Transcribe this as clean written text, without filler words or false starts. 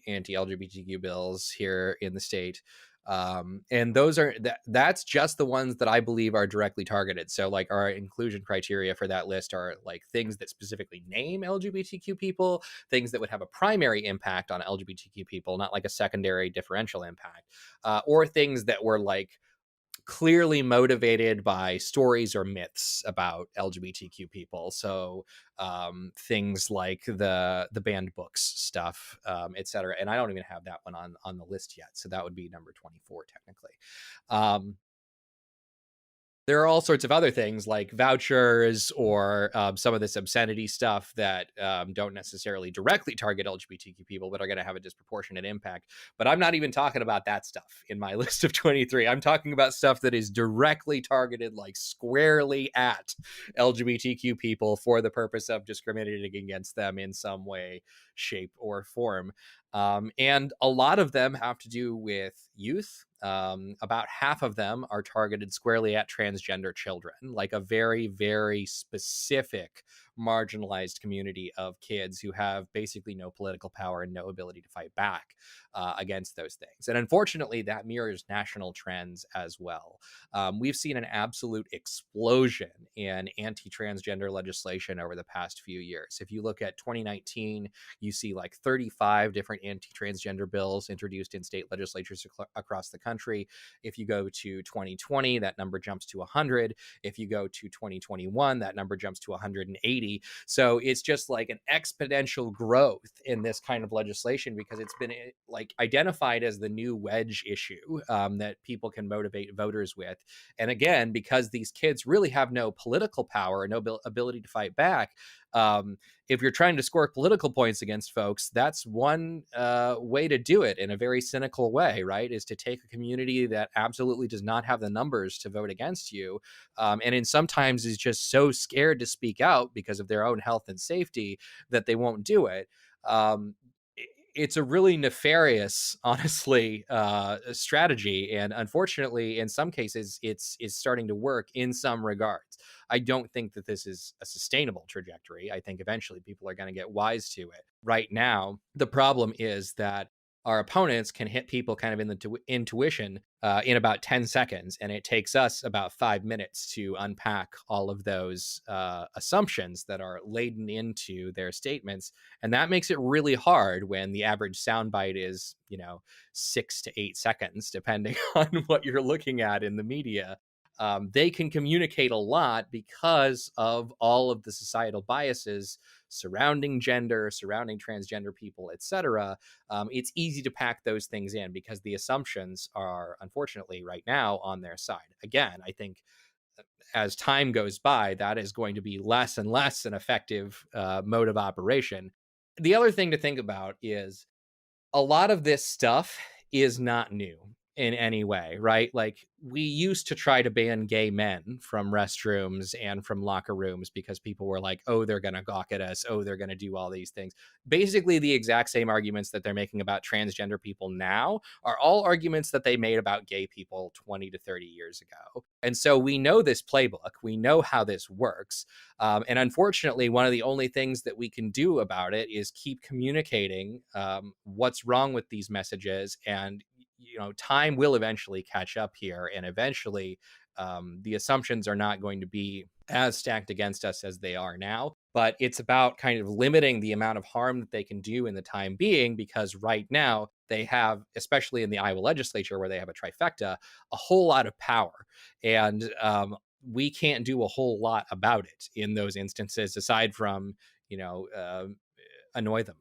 anti-LGBTQ bills here in the state. And that's just the ones that I believe are directly targeted. So like our inclusion criteria for that list are like things that specifically name LGBTQ people, things that would have a primary impact on LGBTQ people, not like a secondary differential impact, or things that were like clearly motivated by stories or myths about LGBTQ people. So things like the banned books stuff, et cetera. And I don't even have that one on the list yet. So that would be number 24 technically. Um, there are all sorts of other things like vouchers or some of this obscenity stuff that don't necessarily directly target LGBTQ people, but are going to have a disproportionate impact. But I'm not even talking about that stuff in my list of 23. I'm talking about stuff that is directly targeted, like squarely at LGBTQ people for the purpose of discriminating against them in some way, shape, or form. And a lot of them have to do with youth. About half of them are targeted squarely at transgender children, like a very, very specific marginalized community of kids who have basically no political power and no ability to fight back against those things. And unfortunately, that mirrors national trends as well. We've seen an absolute explosion in anti transgender legislation over the past few years. If you look at 2019, you see like 35 different anti-transgender bills introduced in state legislatures across the country. If you go to 2020, that number jumps to 100. If you go to 2021, that number jumps to 180. So it's just like an exponential growth in this kind of legislation because it's been like identified as the new wedge issue that people can motivate voters with. And again, because these kids really have no political power, no ability to fight back, if you're trying to score political points against folks, that's one way to do it in a very cynical way, right? Is to take a community that absolutely does not have the numbers to vote against you, and in sometimes is just so scared to speak out because of their own health and safety that they won't do it. It's a really nefarious, honestly, strategy, and unfortunately, in some cases, it's starting to work in some regards. I don't think that this is a sustainable trajectory. I think eventually people are going to get wise to it. Right now, the problem is that our opponents can hit people kind of in the intuition in about 10 seconds. And it takes us about 5 minutes to unpack all of those assumptions that are laden into their statements. And that makes it really hard when the average soundbite is, 6 to 8 seconds, depending on what you're looking at in the media. They can communicate a lot because of all of the societal biases surrounding gender, surrounding transgender people, etc. It's easy to pack those things in because the assumptions are, unfortunately, right now on their side. Again, I think as time goes by, that is going to be less and less an effective mode of operation. The other thing to think about is a lot of this stuff is not new in any way, right? Like we used to try to ban gay men from restrooms and from locker rooms because people were like, oh, they're going to gawk at us. Oh, they're going to do all these things. Basically, the exact same arguments that they're making about transgender people now are all arguments that they made about gay people 20 to 30 years ago. And so we know this playbook. We know how this works. And unfortunately, one of the only things that we can do about it is keep communicating what's wrong with these messages. And, time will eventually catch up here. And eventually, the assumptions are not going to be as stacked against us as they are now. But it's about kind of limiting the amount of harm that they can do in the time being, because right now they have, especially in the Iowa legislature where they have a trifecta, a whole lot of power. And we can't do a whole lot about it in those instances aside from, annoy them